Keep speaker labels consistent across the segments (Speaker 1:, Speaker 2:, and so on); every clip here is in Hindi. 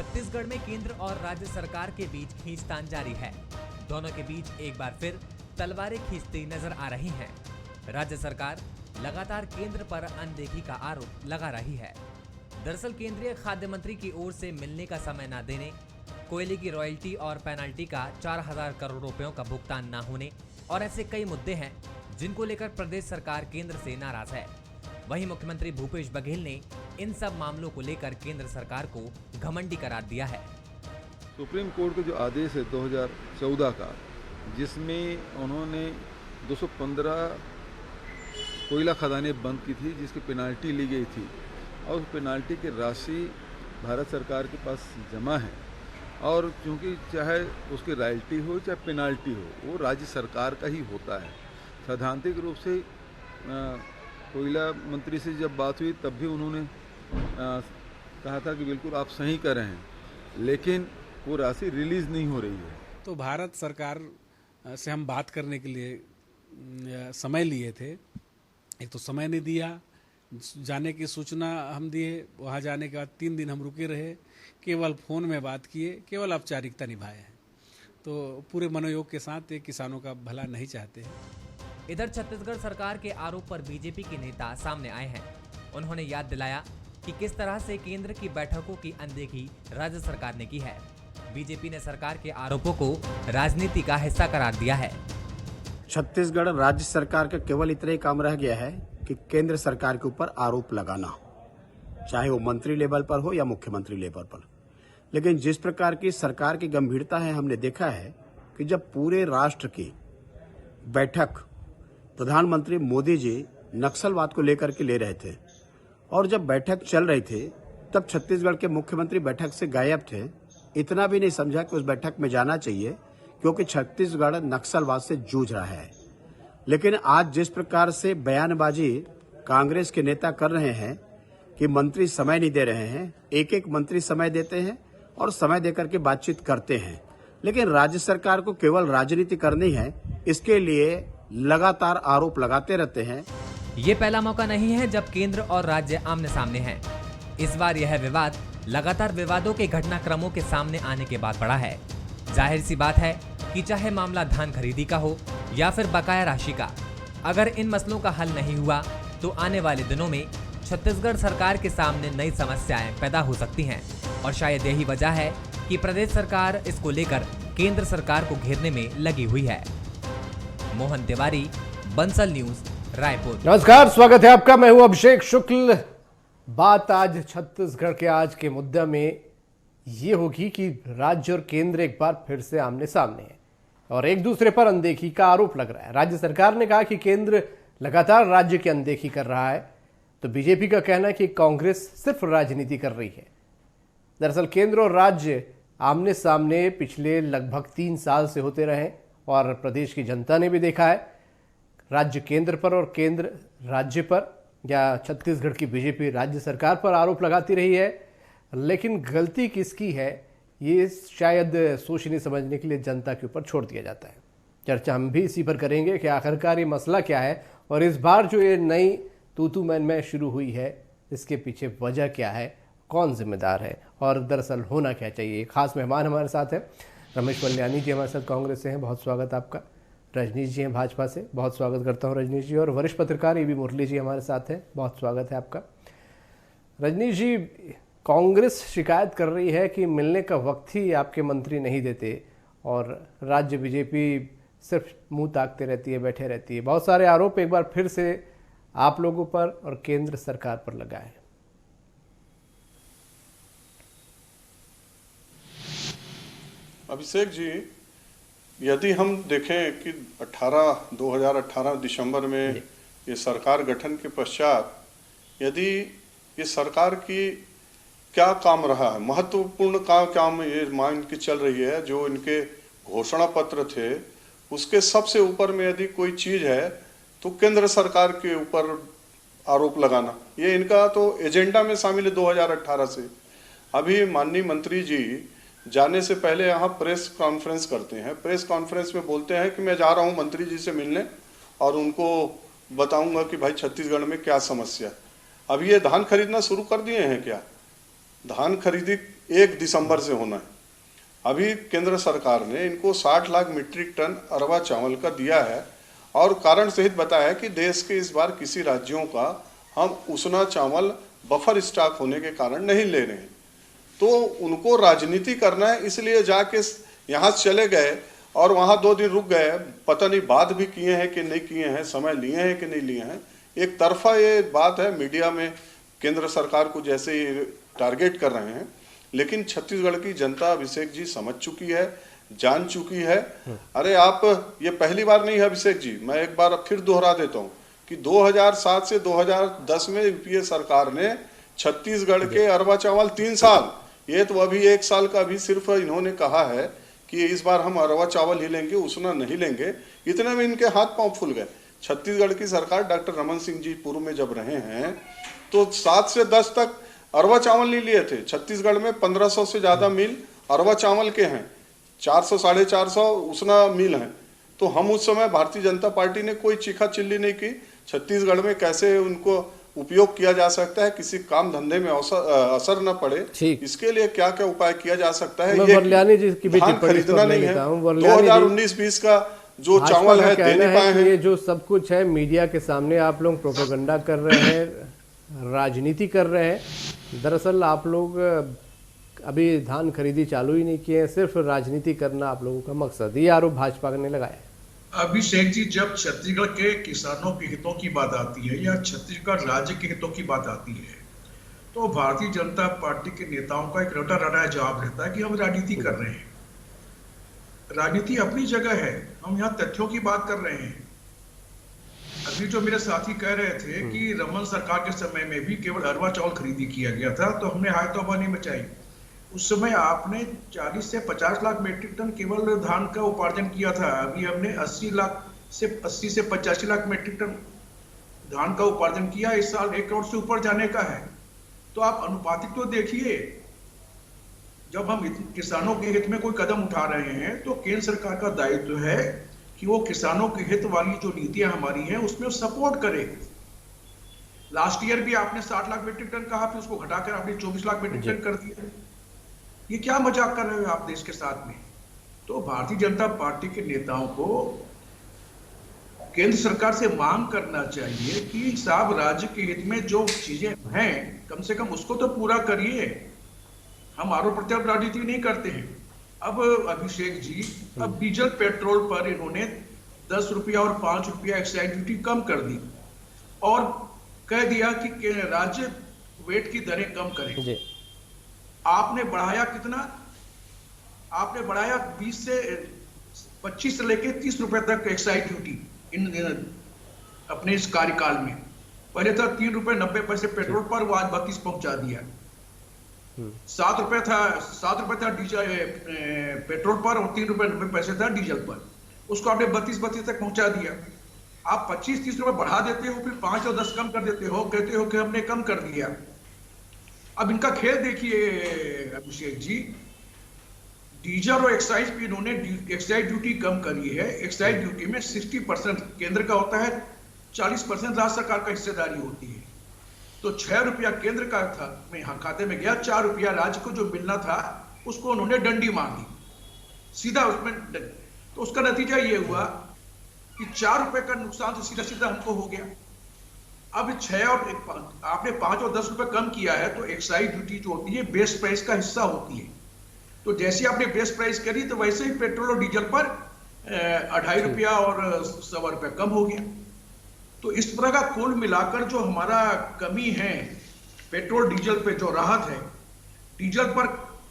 Speaker 1: छत्तीसगढ़ में केंद्र और राज्य सरकार के बीच खींचतान जारी है। दोनों के बीच एक बार फिर तलवारें खींचती नजर आ रही हैं। राज्य सरकार लगातार केंद्र पर अनदेखी का आरोप लगा रही है। दरअसल केंद्रीय खाद्य मंत्री की ओर से मिलने का समय न देने, कोयले की रॉयल्टी और पेनल्टी का 4,000 करोड़ रुपयों का भुगतान न होने और ऐसे कई मुद्दे हैं जिनको लेकर प्रदेश सरकार केंद्र से नाराज है। वहीं मुख्यमंत्री भूपेश बघेल ने इन सब मामलों को लेकर केंद्र सरकार को घमंडी करार दिया है।
Speaker 2: सुप्रीम कोर्ट का जो आदेश है 2014 का, जिसमें उन्होंने 215 कोयला खदानें बंद की थी, जिसकी पेनाल्टी ली गई थी और उस पेनाल्टी की राशि भारत सरकार के पास जमा है और क्योंकि चाहे उसकी रॉयल्टी हो चाहे पेनाल्टी हो, वो राज्य सरकार का ही होता है। सैद्धांतिक रूप से कोयला मंत्री से जब बात हुई तब भी उन्होंने कहा था कि बिल्कुल आप सही कर रहे हैं, लेकिन वो राशि रिलीज नहीं हो रही है।
Speaker 3: तो भारत सरकार से हम बात करने के लिए समय लिए थे, एक तो समय नहीं दिया, जाने की सूचना हम दिए, वहाँ जाने के बाद 3 दिन हम रुके रहे, केवल फोन में बात किए, केवल औपचारिकता निभाए हैं। तो पूरे मनोयोग के साथ एक किसानों का भला नहीं चाहते हैं।
Speaker 1: इधर छत्तीसगढ़ सरकार के आरोप पर बीजेपी के नेता सामने आए हैं। उन्होंने याद दिलाया कि किस तरह से केंद्र की बैठकों की अनदेखी राज्य सरकार ने की है। बीजेपी ने सरकार के आरोपों को राजनीति का हिस्सा करार दिया है।
Speaker 4: छत्तीसगढ़ राज्य सरकार का केवल इतना ही काम रह गया है कि केंद्र सरकार के ऊपर आरोप लगाना, चाहे वो मंत्री लेवल पर हो या मुख्यमंत्री लेवल पर। लेकिन जिस प्रकार की सरकार की गंभीरता है, हमने देखा है कि जब पूरे राष्ट्र की बैठक प्रधानमंत्री मोदी जी नक्सलवाद को लेकर के ले रहे थे और जब बैठक चल रही थी तब छत्तीसगढ़ के मुख्यमंत्री बैठक से गायब थे। इतना भी नहीं समझा कि उस बैठक में जाना चाहिए, क्योंकि छत्तीसगढ़ नक्सलवाद से जूझ रहा है। लेकिन आज जिस प्रकार से बयानबाजी कांग्रेस के नेता कर रहे हैं कि मंत्री समय नहीं दे रहे हैं, एक एक मंत्री समय देते हैं और समय देकर के बातचीत करते हैं, लेकिन राज्य सरकार को केवल राजनीति करनी है, इसके लिए लगातार आरोप लगाते रहते हैं।
Speaker 1: ये पहला मौका नहीं है जब केंद्र और राज्य आमने सामने हैं। इस बार यह विवाद लगातार विवादों के घटनाक्रमों के सामने आने के बाद बढ़ा है। जाहिर सी बात है कि चाहे मामला धान खरीदी का हो या फिर बकाया राशि का, अगर इन मसलों का हल नहीं हुआ तो आने वाले दिनों में छत्तीसगढ़ सरकार के सामने नई समस्याएं पैदा हो सकती हैं और शायद यही वजह है कि प्रदेश सरकार इसको लेकर केंद्र सरकार को घेरने में लगी हुई है। मोहन तिवारी, बंसल न्यूज, रायपुर।
Speaker 5: नमस्कार, स्वागत है आपका। मैं हूं अभिषेक शुक्ल। बात आज छत्तीसगढ़ के आज के मुद्दे में ये होगी कि राज्य और केंद्र एक बार फिर से आमने सामने है और एक दूसरे पर अनदेखी का आरोप लग रहा है। राज्य सरकार ने कहा कि केंद्र लगातार राज्य की अनदेखी कर रहा है, तो बीजेपी का कहना है कि कांग्रेस सिर्फ राजनीति कर रही है। दरअसल केंद्र और राज्य आमने सामने पिछले लगभग 3 साल से होते रहे और प्रदेश की जनता ने भी देखा है, राज्य केंद्र पर और केंद्र राज्य पर, या छत्तीसगढ़ की बीजेपी राज्य सरकार पर आरोप लगाती रही है। लेकिन गलती किसकी है, ये शायद सोचने समझने के लिए जनता के ऊपर छोड़ दिया जाता है। चर्चा हम भी इसी पर करेंगे कि आखिरकार ये मसला क्या है और इस बार जो ये नई तू मैं शुरू हुई है, इसके पीछे वजह क्या है, कौन जिम्मेदार है और दरअसल होना क्या चाहिए। खास मेहमान हमारे साथ है रमेश मल्यानी जी, हमारे साथ कांग्रेस से हैं, बहुत स्वागत आपका। रजनीश जी हैं भाजपा से, बहुत स्वागत करता हूं रजनीश जी। और वरिष्ठ पत्रकार ए बी मुरली जी हमारे साथ हैं, बहुत स्वागत है आपका। रजनीश जी, कांग्रेस शिकायत कर रही है कि मिलने का वक्त ही आपके मंत्री नहीं देते और राज्य बीजेपी सिर्फ मुंह ताकते रहती है, बैठे रहती है। बहुत सारे आरोप एक बार फिर से आप लोगों पर और केंद्र सरकार पर लगा है।
Speaker 6: अभिषेक जी, यदि हम देखें कि 2018 दिसंबर में ये सरकार गठन के पश्चात यदि ये सरकार की क्या काम रहा है, महत्वपूर्ण काम ये मान के चल रही है, जो इनके घोषणा पत्र थे उसके सबसे ऊपर में यदि कोई चीज है तो केंद्र सरकार के ऊपर आरोप लगाना, ये इनका तो एजेंडा में शामिल है 2018 से। अभी माननीय मंत्री जी जाने से पहले यहाँ प्रेस कॉन्फ्रेंस करते हैं, प्रेस कॉन्फ्रेंस में बोलते हैं कि मैं जा रहा हूँ मंत्री जी से मिलने और उनको बताऊंगा कि भाई छत्तीसगढ़ में क्या समस्या है। अब ये धान खरीदना शुरू कर दिए हैं क्या? धान खरीदी 1 दिसंबर से होना है। अभी केंद्र सरकार ने इनको 60 लाख मीट्रिक टन अरवा चावल का दिया है और कारण सहित बताया है कि देश के इस बार किसी राज्यों का हम उसना चावल बफर स्टॉक होने के कारण नहीं ले रहे हैं। तो उनको राजनीति करना है, इसलिए जाके यहाँ चले गए और वहाँ 2 दिन रुक गए। पता नहीं बात भी किए हैं कि नहीं किए हैं, समय लिए हैं कि नहीं लिए हैं। एक तरफा ये बात है, मीडिया में केंद्र सरकार को जैसे ही टारगेट कर रहे हैं, लेकिन छत्तीसगढ़ की जनता अभिषेक जी समझ चुकी है, जान चुकी है। अरे आप ये पहली बार नहीं है अभिषेक जी, मैं एक बार फिर दोहरा देता हूँ कि 2007 से 2010 में यूपीए सरकार ने छत्तीसगढ़ के अरवा चावल 3 साल, ये तो अभी 1 साल का भी सिर्फ इन्होंने कहा है कि इस बार हम अरवा चावल ही लेंगे, उसना नहीं लेंगे, इतने में इनके हाथ पांव फूल गए। छत्तीसगढ़ की सरकार डॉक्टर रमन सिंह जी पूर्व में जब रहे हैं तो 7 से 10 तक अरवा चावल नहीं लिए थे। छत्तीसगढ़ में 1500 से ज्यादा मिल अरवा चावल के हैं, 400 साढ़े 400 उसना मिल हैं। तो हम उस समय भारतीय जनता पार्टी ने कोई चीखा चिल्ली नहीं की। छत्तीसगढ़ में कैसे उनको उपयोग किया जा सकता है, किसी काम धंधे में असर न पड़े, इसके लिए क्या क्या उपाय किया जा सकता है। ये
Speaker 5: वर्ल्यानी जी की भी टिप्पणी
Speaker 6: खरीदना नहीं है।
Speaker 5: 2019-20
Speaker 6: का जो चावल है दे नहीं पाए हैं।
Speaker 5: ये जो सब कुछ है मीडिया के सामने आप लोग प्रोपेगेंडा कर रहे हैं, राजनीति कर रहे हैं। दरअसल आप लोग अभी धान खरीदी चालू ही नहीं किए हैं, सिर्फ राजनीति करना आप लोगों का मकसद, ये आरोप भाजपा ने लगाया।
Speaker 7: अभिषेक जी, जब छत्तीसगढ़ के किसानों के हितों की बात आती है या छत्तीसगढ़ राज्य के हितों की बात आती है तो भारतीय जनता पार्टी के नेताओं का एक रटा रटाया जवाब रहता है कि हम राजनीति कर रहे हैं। राजनीति अपनी जगह है, हम यहाँ तथ्यों की बात कर रहे हैं। अभी जो मेरे साथी कह रहे थे कि रमन सरकार के समय में भी केवल अरवा चावल खरीदी किया गया था, तो हमने हाय तौबा नहीं मचाई। उस समय आपने 40 से 50 लाख मीट्रिक टन केवल धान का उपार्जन किया था। अभी हमने 80 से 85 लाख मीट्रिक टन धान का उपार्जन किया। इस साल 1 करोड़ से ऊपर जाने का है। तो आप अनुपातिक तो देखिए, जब हम किसानों के हित में कोई कदम उठा रहे हैं तो केंद्र सरकार का दायित्व है कि वो किसानों के हित वाली जो नीतियां हमारी हैं उसमें सपोर्ट करे। लास्ट ईयर भी आपने 60 लाख मीट्रिक टन कहा, फिर उसको घटाकर आपने 24 लाख मीट्रिक टन कर दिया। ये क्या मजाक कर रहे हो आप देश के साथ में? तो भारतीय जनता पार्टी के नेताओं को केंद्र सरकार से मांग करना चाहिए कि साहब राज्य के हित में जो चीजें हैं कम से कम उसको तो पूरा करिए। हम आरोप प्रत्यारोप राजनीति नहीं करते हैं। अब अभिषेक जी, अब डीजल पेट्रोल पर इन्होंने 10 रुपया और 5 रुपया एक्साइज ड्यूटी कम कर दी और कह दिया कि राज्य वेट की दरें कम करें। आपने बढ़ाया कितना? आपने बढ़ाया 20 से 25 से लेके 30 रुपए तक एक्साइज ड्यूटी इन अपने इस कार्यकाल में। पहले था 3 रुपए 90 पैसे पेट्रोल पर, वो आज 32 पहुंचा दिया। 7 रुपए था डीजल पेट्रोल पर और 3 रुपए 90 पैसे था डीजल पर, उसको आपने 32 तक पहुंचा दिया। आप 25-30 रुपए बढ़ा देते हो, फिर 5 और 10 कम कर देते हो, कहते हो कि हमने कम कर दिया। अब इनका खेल देखिए अभिषेक जी, डीजल और एक्साइज पे इन्होंने एक्साइज ड्यूटी कम करी है। एक्साइज ड्यूटी में 60% केंद्र का होता है, 40% राज्य सरकार का हिस्सेदारी होती है। तो 6 रुपया केंद्र का था में खाते में गया, 4 रुपया राज्य को जो मिलना था उसको उन्होंने डंडी मार दी सीधा उसमें। तो उसका नतीजा ये हुआ कि 4 रुपए का नुकसान तो सीधा सीधा हमको हो गया। अब 6 और आपने 5 और 10 रुपए कम किया है तो एक्साइज ड्यूटी जो होती है बेस प्राइस का हिस्सा होती है। तो जैसे आपने बेस प्राइस करी तो वैसे ही पेट्रोल और डीजल पर 2.5 रुपया और 1.25 रुपया कम हो गया। तो इस तरह का कुल मिलाकर जो हमारा कमी है पेट्रोल डीजल पे, जो राहत है डीजल पर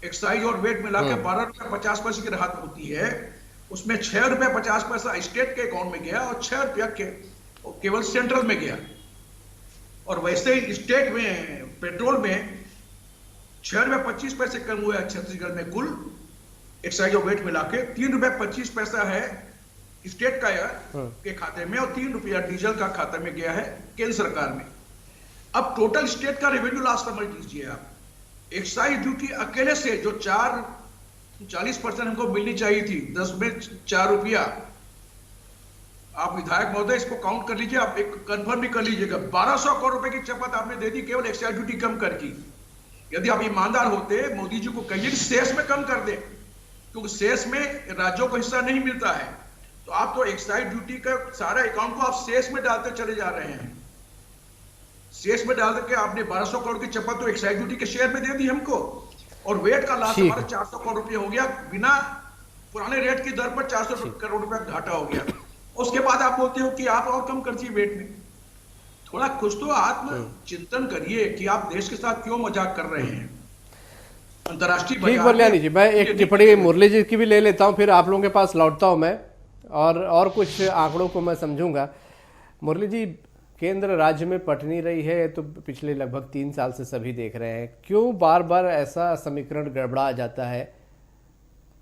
Speaker 7: एक्साइज और वेट मिलाकर 12 रुपया 50 पैसे की राहत होती है, उसमें 6 रुपया 50 पैसा स्टेट के अकाउंट में गया और 6 रुपया केवल सेंट्रल में गया। और वैसे ही स्टेट में पेट्रोल में 6 रुपया 25 पैसे कम हुआ है छत्तीसगढ़ में कुल एक्साइज और वेट मिला के। 3 रुपया 25 पैसा है स्टेट का के खाते में और 3 रुपया डीजल का खाते में गया है केंद्र सरकार में। अब टोटल स्टेट का रेवेन्यू लॉस समझ लीजिए आप। एक्साइज ड्यूटी अकेले से जो 40% हमको मिलनी चाहिए थी, 10 में 4 रुपया। आप विधायक महोदय इसको काउंट कर लीजिए, आप एक कंफर्म भी कर लीजिएगा। 1200 करोड़ रुपए की चपत आपने दे दी केवल एक्साइज ड्यूटी कम करके। यदि आप ईमानदार होते, मोदी जी को कहिए कि सेस में कम कर दे, क्योंकि सेस में राज्यों को हिस्सा नहीं मिलता है। तो आप तो एक्साइज ड्यूटी का सारा अकाउंट को आप सेस में डालते चले जा रहे हैं। सेस में डाल के आपने 1200 करोड़ की चपत तो एक्साइज ड्यूटी के शेयर में दे दी हमको, और वेट का लॉस हमारा 400 करोड़ रुपए हो गया, बिना पुराने रेट की दर पर 400 करोड़ रुपए घाटा हो गया। उसके बाद आप बोलते हो कि आप और कम कर दीजिए वेट में। थोड़ा कुछ तो आत्म चिंतन करिए कि आप देश के साथ क्यों मजाक कर रहे हैं। अंतर्राष्ट्रीय
Speaker 5: ठीक वल्यानी जी, मैं एक टिप्पणी मुरली जी की भी ले लेता हूं, फिर आप लोगों के पास लौटता हूं मैं, और कुछ आंकड़ों को मैं समझूंगा। मुरली जी, केंद्र राज्य में पट नहीं रही है तो पिछले लगभग 3 साल से सभी देख रहे हैं, क्यों बार बार ऐसा समीकरण गड़बड़ा जाता है?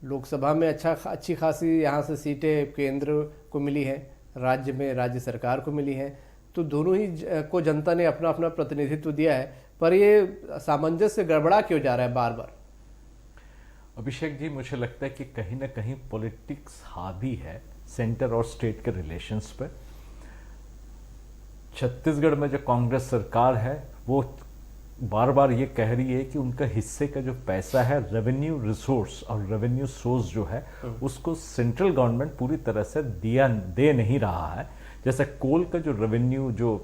Speaker 5: लोकसभा में अच्छी खासी यहाँ से सीटें केंद्र को मिली हैं, राज्य में राज्य सरकार को मिली हैं, तो दोनों ही को जनता ने अपना अपना प्रतिनिधित्व दिया है, पर ये सामंजस्य गड़बड़ा क्यों जा रहा है बार बार?
Speaker 8: अभिषेक जी, मुझे लगता है कि कहीं ना कहीं पॉलिटिक्स हावी है सेंटर और स्टेट के रिलेशंस पे। छत्तीसगढ़ में जो कांग्रेस सरकार है वो बार बार ये कह रही है कि उनका हिस्से का जो पैसा है, रेवेन्यू रिसोर्स और रेवेन्यू सोर्स जो है, उसको सेंट्रल गवर्नमेंट पूरी तरह से दे नहीं रहा है। जैसे कोल का जो रेवेन्यू, जो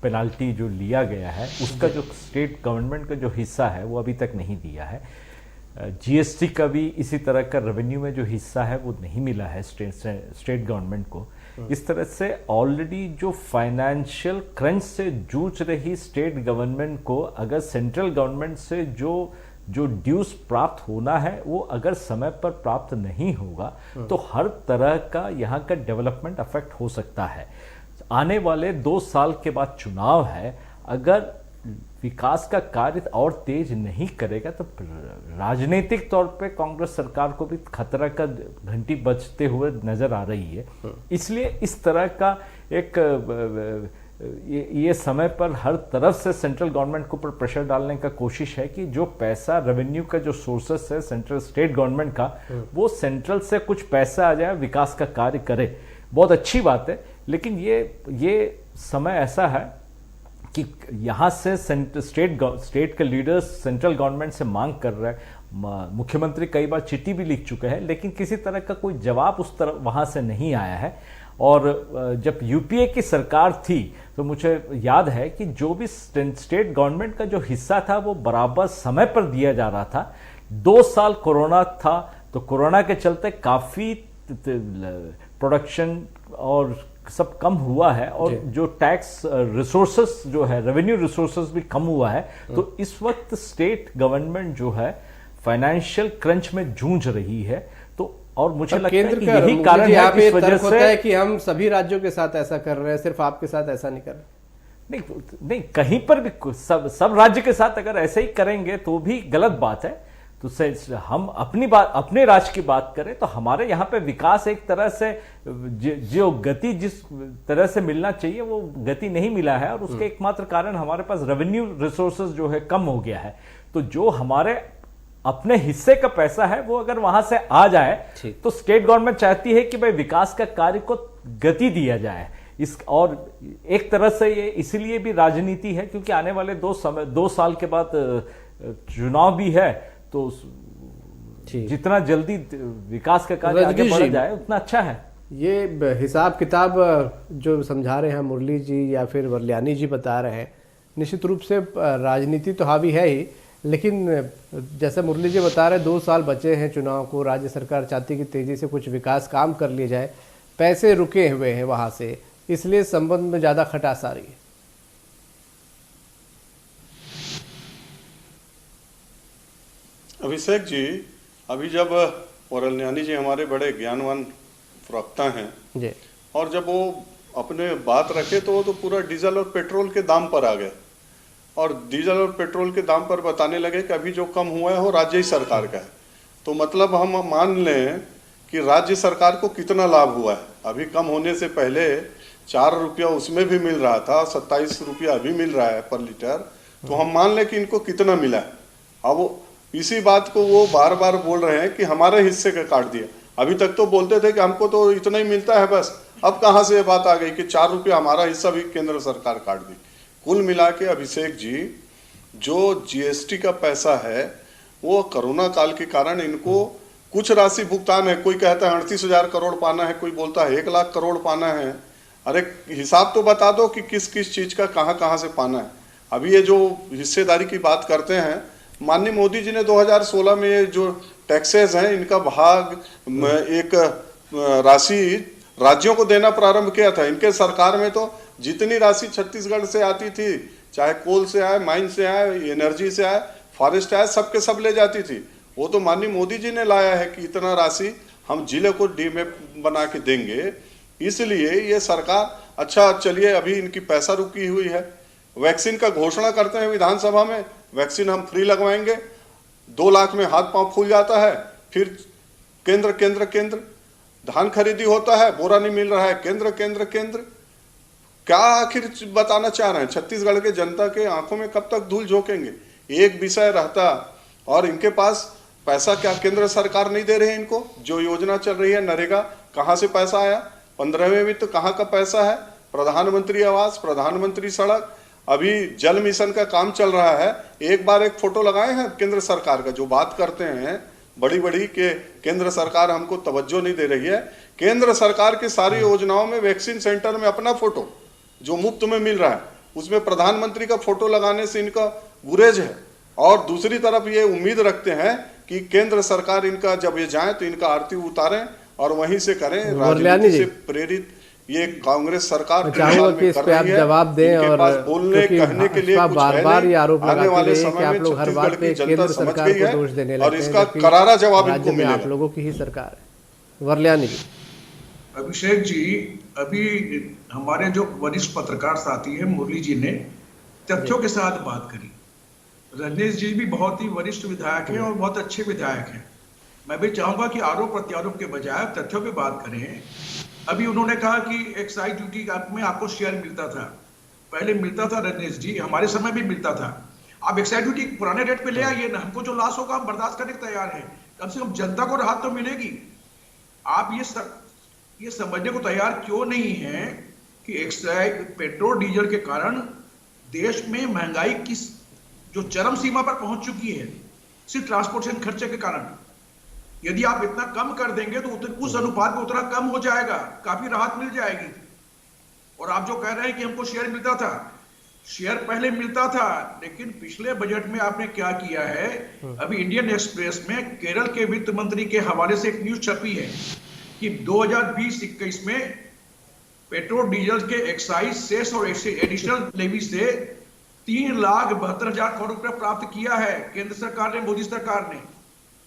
Speaker 8: पेनाल्टी जो लिया गया है, उसका जो स्टेट गवर्नमेंट का जो हिस्सा है वो अभी तक नहीं दिया है। जीएसटी का भी इसी तरह का रेवेन्यू में जो हिस्सा है वो नहीं मिला है स्टेट गवर्नमेंट को। इस तरह से ऑलरेडी जो फाइनेंशियल क्रंच से जूझ रही स्टेट गवर्नमेंट को अगर सेंट्रल गवर्नमेंट से जो ड्यूज प्राप्त होना है वो अगर समय पर प्राप्त नहीं होगा तो हर तरह का यहाँ का डेवलपमेंट अफेक्ट हो सकता है। आने वाले 2 साल के बाद चुनाव है, अगर विकास का कार्य और तेज नहीं करेगा तो राजनीतिक तौर पे कांग्रेस सरकार को भी खतरा का घंटी बजते हुए नजर आ रही है। इसलिए इस तरह का एक ये समय पर हर तरफ से सेंट्रल गवर्नमेंट के ऊपर प्रेशर डालने का कोशिश है कि जो पैसा रेवेन्यू का जो सोर्सेस है सेंट्रल स्टेट गवर्नमेंट का, वो सेंट्रल से कुछ पैसा आ जाए, विकास का कार्य करे। बहुत अच्छी बात है, लेकिन ये समय ऐसा है कि यहाँ से स्टेट के लीडर्स सेंट्रल गवर्नमेंट से मांग कर रहे हैं। मुख्यमंत्री कई बार चिट्ठी भी लिख चुके हैं, लेकिन किसी तरह का कोई जवाब उस तरह वहाँ से नहीं आया है। और जब यूपीए की सरकार थी तो मुझे याद है कि जो भी स्टेट गवर्नमेंट का जो हिस्सा था वो बराबर समय पर दिया जा रहा था। 2 साल कोरोना था, तो कोरोना के चलते काफ़ी प्रोडक्शन और सब कम हुआ है, और जो टैक्स रिसोर्सेस जो है, रेवेन्यू रिसोर्सेस भी कम हुआ है। तो इस वक्त स्टेट गवर्नमेंट जो है फाइनेंशियल क्रंच में जूझ रही है। तो और मुझे लगता है कि यही कारण है कि इस वजह से
Speaker 5: है कि हम सभी राज्यों के साथ ऐसा कर रहे हैं, सिर्फ आपके साथ ऐसा नहीं कर रहे।
Speaker 8: नहीं, कहीं पर भी सब राज्य के साथ अगर ऐसे ही करेंगे तो भी गलत बात है। तो हम अपने राज्य की बात करें तो हमारे यहाँ पे विकास एक तरह से जो गति जिस तरह से मिलना चाहिए वो गति नहीं मिला है, और उसके एकमात्र कारण हमारे पास रेवेन्यू रिसोर्सेज जो है कम हो गया है। तो जो हमारे अपने हिस्से का पैसा है वो अगर वहां से आ जाए तो स्टेट गवर्नमेंट चाहती है कि भाई विकास का कार्य को गति दिया जाए। और एक तरह से ये इसीलिए भी राजनीति है क्योंकि आने वाले 2 साल के बाद चुनाव भी है, तो जितना जल्दी विकास का कार्य आगे बढ़ जाए उतना अच्छा है।
Speaker 5: ये हिसाब किताब जो समझा रहे हैं मुरली जी या फिर वल्यानी जी बता रहे हैं, निश्चित रूप से राजनीति तो हावी है ही, लेकिन जैसे मुरली जी बता रहे हैं 2 साल बचे हैं चुनाव को, राज्य सरकार चाहती कि तेजी से कुछ विकास काम कर लिए जाए, पैसे रुके हुए हैं वहां से, इसलिए संबंध में ज्यादा खटास आ रही है।
Speaker 6: अभिषेक जी, अभी जब वल्यानी जी हमारे बड़े ज्ञानवान प्रवक्ता हैं जी, और जब वो अपने बात रखे तो वो तो पूरा डीजल और पेट्रोल के दाम पर आ गए, और डीजल और पेट्रोल के दाम पर बताने लगे कि अभी जो कम हुआ है वो राज्य ही सरकार का है। तो मतलब हम मान लें कि राज्य सरकार को कितना लाभ हुआ है। अभी कम होने से पहले 4 रुपया उसमें भी मिल रहा था, 27 रुपया अभी मिल रहा है पर लीटर। तो हम मान लें कि इनको कितना मिला है। अब इसी बात को वो बार बार बोल रहे हैं कि हमारे हिस्से का काट दिया। अभी तक तो बोलते थे कि हमको तो इतना ही मिलता है बस, अब कहाँ से ये बात आ गई कि 4 रुपया हमारा हिस्सा भी केंद्र सरकार काट दी। कुल मिला के अभिषेक जी, जो जीएसटी का पैसा है वो कोरोना काल के कारण इनको कुछ राशि भुगतान है, कोई कहता है 38,000 करोड़ पाना है, कोई बोलता है 1 लाख करोड़ पाना है। अरे हिसाब तो बता दो कि किस किस चीज का कहाँ से पाना है। अभी ये जो हिस्सेदारी की बात करते हैं, माननीय मोदी जी ने 2016 में ये जो टैक्सेस हैं इनका भाग एक राशि राज्यों को देना प्रारंभ किया था। इनके सरकार में तो जितनी राशि छत्तीसगढ़ से आती थी, चाहे कोल से आए, माइन से आए, एनर्जी से आए, फॉरेस्ट आए, सबके सब ले जाती थी। वो तो माननीय मोदी जी ने लाया है कि इतना राशि हम जिले को डीमैप बना के देंगे। इसलिए ये सरकार, अच्छा चलिए अभी इनकी पैसा रुकी हुई है, वैक्सीन का घोषणा करते हैं विधानसभा में, वैक्सीन हम फ्री लगवाएंगे, 2 लाख में हाथ पांव फूल जाता है। फिर केंद्र केंद्र केंद्र, धान खरीदी होता है, बोरा नहीं मिल रहा है, केंद्र केंद्र केंद्र। क्या आखिर बताना चाह रहे हैं? छत्तीसगढ़ के जनता के आंखों में कब तक धूल झोंकेंगे? एक विषय रहता और इनके पास पैसा क्या केंद्र सरकार नहीं दे रही है इनको? जो योजना चल रही है नरेगा, कहां से पैसा आया? 15वें वित्त कहां का पैसा है? प्रधानमंत्री आवास, प्रधानमंत्री सड़क, अभी जल मिशन का काम चल रहा है। एक बार एक फोटो लगाए हैं केंद्र सरकार का, जो बात करते हैं बड़ी बड़ी के केंद्र सरकार हमको तवज्जो नहीं दे रही है। केंद्र सरकार की सारी योजनाओं में वैक्सीन सेंटर में अपना फोटो जो मुफ्त में मिल रहा है, उसमें प्रधानमंत्री का फोटो लगाने से इनका गुरेज है। और दूसरी तरफ ये उम्मीद रखते हैं कि केंद्र सरकार इनका जब ये जाए तो इनका आरती उतारें और वहीं से करें। राजनीति से प्रेरित ये कांग्रेस सरकार
Speaker 5: चाहूंगा कि इस पे आप जवाब दें, और
Speaker 6: बोलने कहने के लिए
Speaker 5: बार-बार ये आरोप लगाते रहे कि आप लोग हर बात पे केंद्र सरकार को दोष देने लगते हैं,
Speaker 6: और इसका करारा जवाब
Speaker 5: राज्य में आप लोगों की ही सरकार है। वर्ल्यानी जी।
Speaker 7: अभिषेक जी, अभी हमारे जो वरिष्ठ पत्रकार साथी हैं मुरली जी ने तथ्यों के साथ बात करी। रजनीश जी भी बहुत ही वरिष्ठ विधायक हैं और बहुत अच्छे विधायक हैं। मैं भी चाहूंगा कि आरोप प्रत्यारोप के बजाय तथ्यों पे बात करें। अभी उन्होंने कहा कि एक्साइज ड्यूटी में आपको शेयर मिलता था, पहले मिलता था रजनीश जी, हमारे समय भी मिलता था। आप एक्साइज ड्यूटी पुराने रेट पे ले आइए ना, हमको जो लॉस होगा हम बर्दाश्त करने को तैयार हैं, कम से कम जनता को राहत तो मिलेगी। आप ये समझने को तैयार क्यों नहीं है कि एक्साइज पेट्रोल डीजल के कारण देश में महंगाई की जो चरम सीमा पर पहुंच चुकी है, सिर्फ ट्रांसपोर्टेशन खर्चे के कारण। यदि आप इतना कम कर देंगे तो उस अनुपात में उतना कम हो जाएगा, काफी राहत मिल जाएगी। और आप जो कह रहे हैं कि हमको शेयर मिलता था, शेयर पहले मिलता था, लेकिन पिछले बजट में आपने क्या किया है? अभी इंडियन एक्सप्रेस में केरल के वित्त मंत्री के हवाले से एक न्यूज छपी है कि 2020-21 में पेट्रोल डीजल के एक्साइज सेस और एडिशनल लेवी से 3,72,000 करोड़ रुपए प्राप्त किया है केंद्र सरकार ने, मोदी सरकार ने।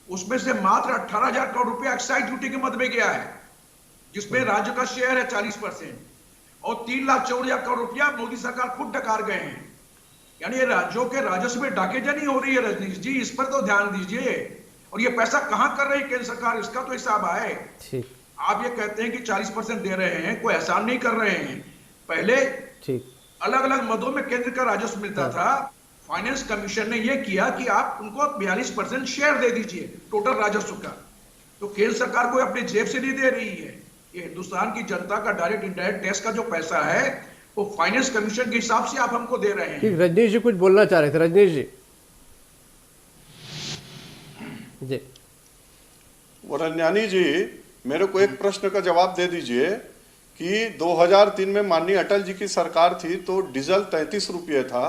Speaker 7: उसमें से मात्र 18,000 करोड़ रुपया एक्साइज ड्यूटी के मद में गया है, जिसमें राज्य का शेयर है 40%, और 3,04,000 करोड़ रुपया मोदी सरकार खुद डकार गए हैं। यानी ये राज्यों के राजस्व में डाकेजनी हो रही है। रजनीश जी, इस पर तो ध्यान दीजिए। और ये पैसा कहां कर रही है केंद्र सरकार, इसका तो हिसाब आए। आप ये कहते हैं कि 40% दे रहे हैं, कोई एहसान नहीं कर रहे हैं। पहले अलग अलग मदों में केंद्र का राजस्व मिलता था, फाइनेंस कमीशन ने यह किया कि आप उनको 42% शेयर दे दीजिए टोटल राजस्व का। तो केंद्र सरकार को अपने जेब से नहीं दे रही है, ये हिंदुस्तान की जनता का डायरेक्ट इंडायरेक्ट टैक्स का जो पैसा है वो फाइनेंस कमीशन के हिसाब से आप हमको दे रहे हैं।
Speaker 5: रजनीश जी कुछ बोलना चाह रहे थे। रजनीश जी। जी
Speaker 6: वरन्यानी जी, मेरे को एक प्रश्न का जवाब दे दीजिए कि 2003 में माननीय अटल जी की सरकार थी तो डीजल 33 रुपये था,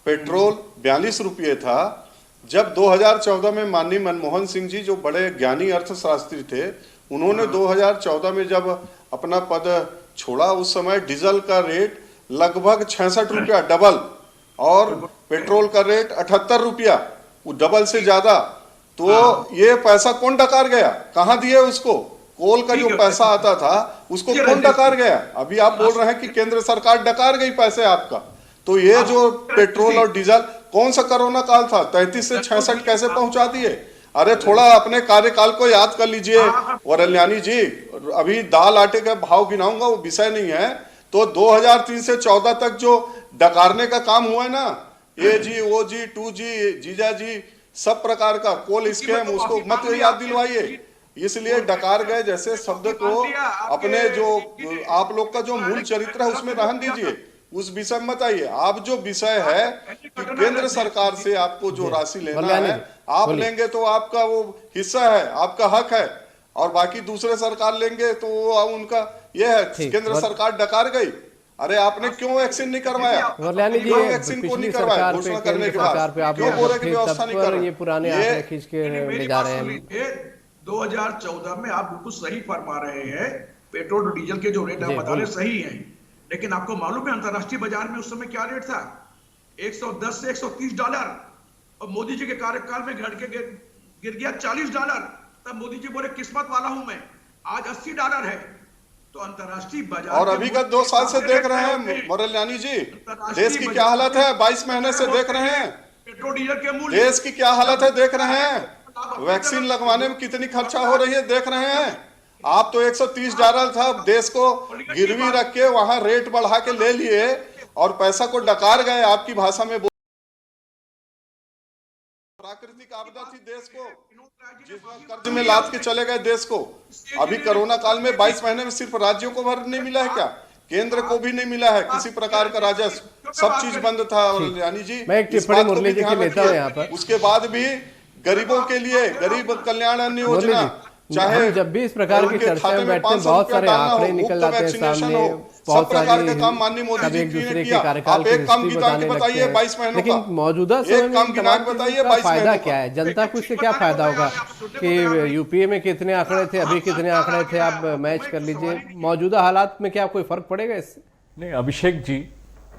Speaker 6: पेट्रोल 42 रुपये था। जब 2014 में माननीय मनमोहन सिंह जी, जो बड़े ज्ञानी अर्थशास्त्री थे, उन्होंने 2014 में जब अपना पद छोड़ा, उस समय डीजल का रेट लगभग 66 रुपया, डबल, और पेट्रोल का रेट 78 रुपया, वो डबल से ज्यादा। तो ये पैसा कौन डकार गया? कहां दिए उसको? कोल का जो पैसा आता था उसको कौन डकार गया? अभी आप बोल रहे हैं कि केंद्र सरकार डकार गई पैसे आपका। तो ये जो पेट्रोल और डीजल, कौन सा कोरोना काल था? 33 से 66 कैसे पहुंचा दिए? अरे थोड़ा अपने कार्यकाल को याद कर लीजिए वरल्यानी जी। अभी दाल आटे का भाव गिनाऊंगा, वो विषय नहीं है। तो 2003 से 14 तक जो डकारने का काम हुआ है ना, ए जी, ओ जी, 2 जी, जीजा जी, सब प्रकार का कोल स्कैम, उसको मत याद दिलवाइए। इसलिए डकार गए जैसे शब्द को अपने जो आप लोग का जो मूल चरित्र है उसमें रहन दीजिए। उस विषय में मत आइए। आप जो विषय है कि केंद्र सरकार से आपको जो राशि लेना है आप लेंगे तो आपका वो हिस्सा है, आपका हक है, और बाकी दूसरे सरकार लेंगे तो उनका ये है। केंद्र सरकार डकार गई, अरे आपने क्यों वैक्सीन नहीं करवाया, क्यों वैक्सीन को नहीं करवाया घोषणा करने के बाद, क्यों बोले की व्यवस्था नहीं कर रहे?
Speaker 5: ये पुराने आंकड़े खींच के ले जा रहे हैं।
Speaker 7: 2014 में आप बिल्कुल सही फरमा रहे हैं, पेट्रोल और डीजल के जो रेट आप बता रहे सही हैं, लेकिन आपको मालूम है अंतर्राष्ट्रीय बाजार में उस समय क्या रेट था? 110 से 130 डॉलर, और मोदी जी के कार्यकाल में घट के गिर गया 40 डॉलर। तब मोदी जी बोले किस्मत वाला हूं मैं, आज 80 डॉलर है। तो अंतर्राष्ट्रीय बाजार
Speaker 6: और अभी का 2 साल से देख रहे हैं मोरेलानी जी, देश की क्या हालत है, 22 महीने से देख रहे हैं
Speaker 7: पेट्रोल डीजल के मूल्य,
Speaker 6: देश की क्या हालत है देख रहे हैं, वैक्सीन लगवाने में कितनी खर्चा हो रही है देख रहे हैं। आप तो 130 डॉलर था, देश को गिरवी रख के वहां रेट बढ़ा के ले लिए और पैसा को डकार गए। आपकी भाषा में प्राकृतिक आपदा थी देश को, जिसमें कर्ज में लाद के चले गए देश को। अभी कोरोना काल में 22 महीने में सिर्फ राज्यों को भर नहीं मिला है क्या, केंद्र को भी नहीं मिला है किसी प्रकार का राजस्व, सब चीज बंद था। और यानी जी
Speaker 5: मैं एक टिप्पणी मुरली जी की लेता हूं यहाँ पर।
Speaker 6: उसके बाद भी गरीबों के लिए गरीब कल्याण अन्न योजना, चाहे
Speaker 5: जब भी इस प्रकार की चर्चा में बैठते हैं बहुत सारे आंकड़े निकल आते हैं सामने, बहुत सारे सब एक दूसरे के कार्यकाल की हिस्ट्री बताने लगते हैं, लेकिन मौजूदा समय में तमाम चीजों का फायदा क्या है, जनता को इससे क्या फायदा होगा कि यूपीए में कितने आंकड़े थे, अभी कितने आंकड़े थे, आप मैच कर लीजिए, मौजूदा हालात में क्या कोई फर्क पड़ेगा इससे?
Speaker 8: नहीं अभिषेक जी,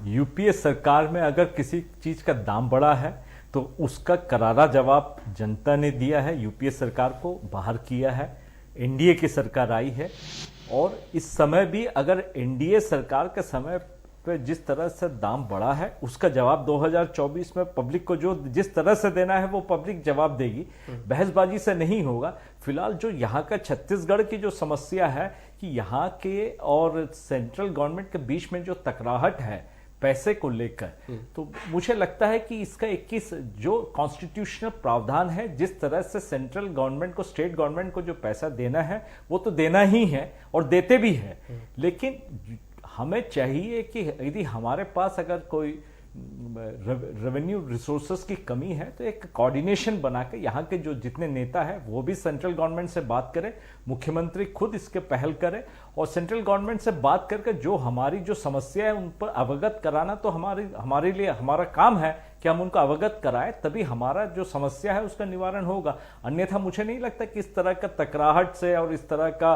Speaker 8: यूपीए सरकार में अगर किसी चीज का दाम बढ़ा है तो उसका करारा जवाब जनता ने दिया है, यूपीए सरकार को बाहर किया है, एनडीए की सरकार आई है। और इस समय भी अगर एनडीए सरकार के समय पे जिस तरह से दाम बढ़ा है उसका जवाब 2024 में पब्लिक को जो जिस तरह से देना है वो पब्लिक जवाब देगी, बहसबाजी से नहीं होगा। फिलहाल जो यहाँ का छत्तीसगढ़ की जो समस्या है कि यहाँ के और सेंट्रल गवर्नमेंट के बीच में जो तकराहट है पैसे को लेकर, तो मुझे लगता है कि इसका 21 जो कॉन्स्टिट्यूशनल प्रावधान है, जिस तरह से सेंट्रल गवर्नमेंट को स्टेट गवर्नमेंट को जो पैसा देना है वो तो देना ही है और देते भी है, लेकिन हमें चाहिए कि यदि हमारे पास अगर कोई रेवेन्यू रिसोर्सेस की कमी है तो एक कोऑर्डिनेशन बना के यहाँ के जो जितने नेता है वो भी सेंट्रल गवर्नमेंट से बात करें, मुख्यमंत्री खुद इसके पहल करे और सेंट्रल गवर्नमेंट से बात करके जो हमारी जो समस्या है उन पर अवगत कराना तो हमारे लिए हमारा काम है कि हम उनको अवगत कराएं, तभी हमारा जो समस्या है उसका निवारण होगा। अन्यथा मुझे नहीं लगता कि इस तरह का तकराहट से और इस तरह का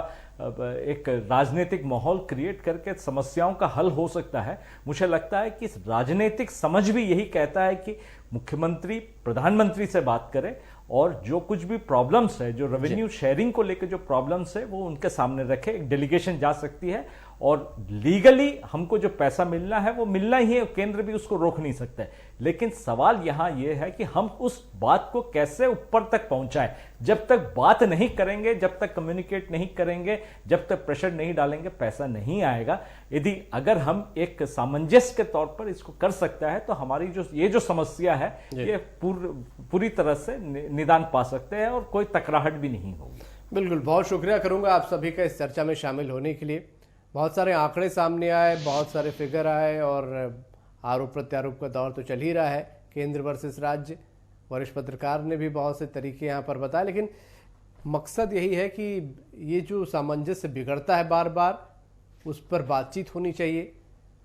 Speaker 8: एक राजनीतिक माहौल क्रिएट करके समस्याओं का हल हो सकता है। मुझे लगता है कि इस राजनीतिक समझ भी यही कहता है कि मुख्यमंत्री प्रधानमंत्री से बात करें और जो कुछ भी प्रॉब्लम्स है, जो रेवेन्यू शेयरिंग को लेकर जो प्रॉब्लम्स है वो उनके सामने रखे। एक डेलीगेशन जा सकती है और लीगली हमको जो पैसा मिलना है वो मिलना ही है, केंद्र भी उसको रोक नहीं सकता है। लेकिन सवाल यहां ये है कि हम उस बात को कैसे ऊपर तक पहुंचाएं। जब तक बात नहीं करेंगे, जब तक कम्युनिकेट नहीं करेंगे, जब तक प्रेशर नहीं डालेंगे, पैसा नहीं आएगा। यदि अगर हम एक सामंजस्य के तौर पर इसको कर सकता है तो हमारी जो समस्या है ये पूरी तरह से निदान पा सकते हैं और कोई तकराहट भी नहीं होगी।
Speaker 5: बिल्कुल, बहुत शुक्रिया करूंगा आप सभी का इस चर्चा में शामिल होने के लिए। बहुत सारे आंकड़े सामने आए, बहुत सारे फिगर आए और आरोप प्रत्यारोप का दौर तो चल ही रहा है, केंद्र वर्सेस राज्य। वरिष्ठ पत्रकार ने भी बहुत से तरीके यहाँ पर बताए, लेकिन मकसद यही है कि ये जो सामंजस्य बिगड़ता है बार बार, उस पर बातचीत होनी चाहिए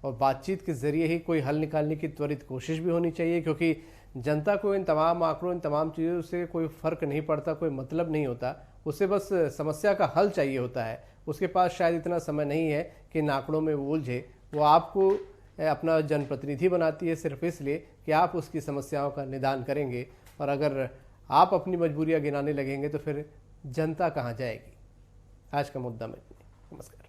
Speaker 5: और बातचीत के जरिए ही कोई हल निकालने की त्वरित कोशिश भी होनी चाहिए, क्योंकि जनता को इन तमाम आंकड़ों, इन तमाम चीज़ों से कोई फर्क नहीं पड़ता, कोई मतलब नहीं होता। उसे बस समस्या का हल चाहिए होता है। उसके पास शायद इतना समय नहीं है कि इन आंकड़ों में वो उलझे। वो आपको अपना जनप्रतिनिधि बनाती है सिर्फ इसलिए कि आप उसकी समस्याओं का निदान करेंगे, और अगर आप अपनी मजबूरियां गिनाने लगेंगे तो फिर जनता कहाँ जाएगी। आज का मुद्दा में नमस्कार।